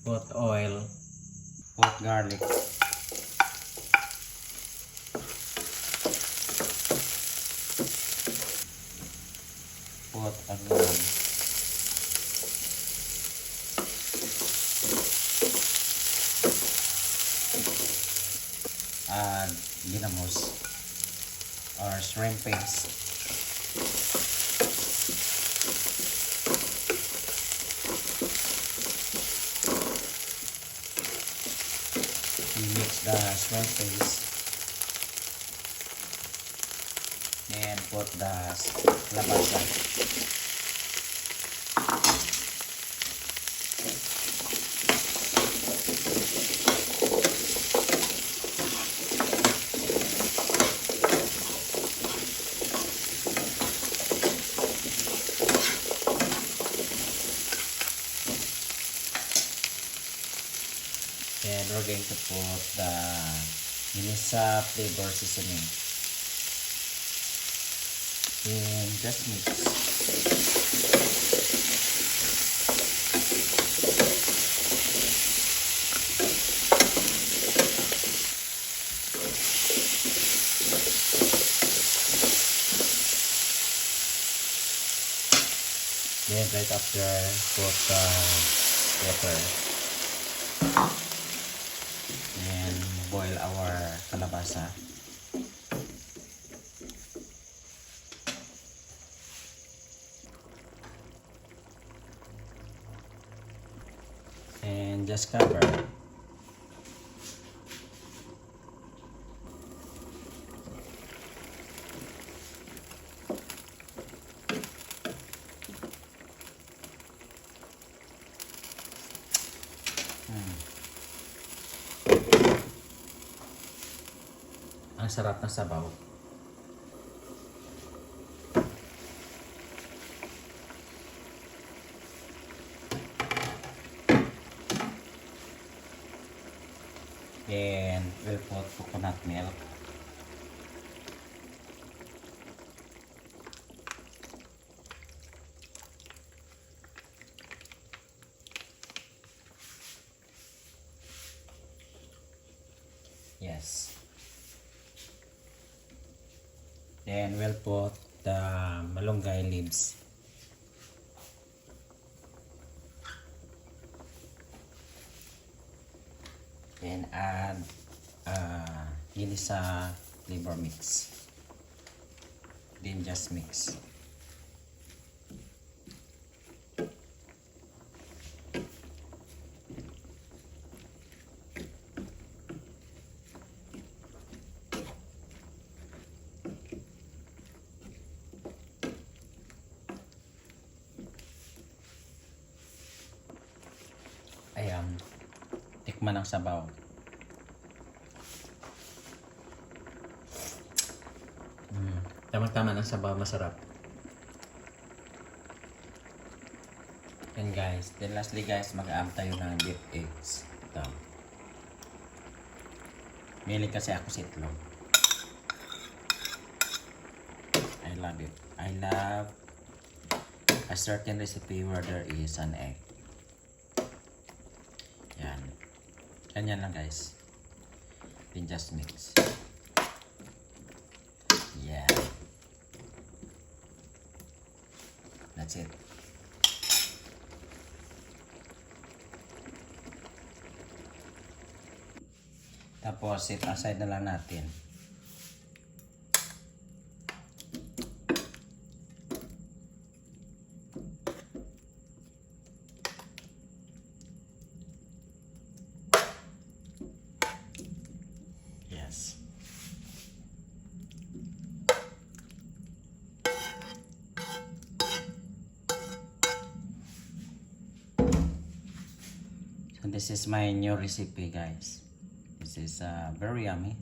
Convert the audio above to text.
Put oil. Put garlic. Put onion. Add ginamos or shrimp paste. Mix the shrimp paste and put the kalabasa. And we're going to put the ginisa flavor seasoning and just mix. Then right after, put the water and boil our kalabasa. And just cover. Ang sarap ng sabaw. And we'll put coconut milk. Yes. Then we'll put the malunggay leaves. Then add ginisa flavor mix. Then just mix. Ayan, tikman ang sabaw. Tama-tama ng sabaw, masarap. And guys, then lastly guys, mag-aam tayo ng beef eggs. Ito. Mili kasi ako sa itlog. I love it. I love a certain recipe where there is an egg. Yan. Ganyan lang guys. Then just mix. Yeah. That's it. Tapos set aside na lang natin. Yes. So this is my new recipe guys. This is very yummy.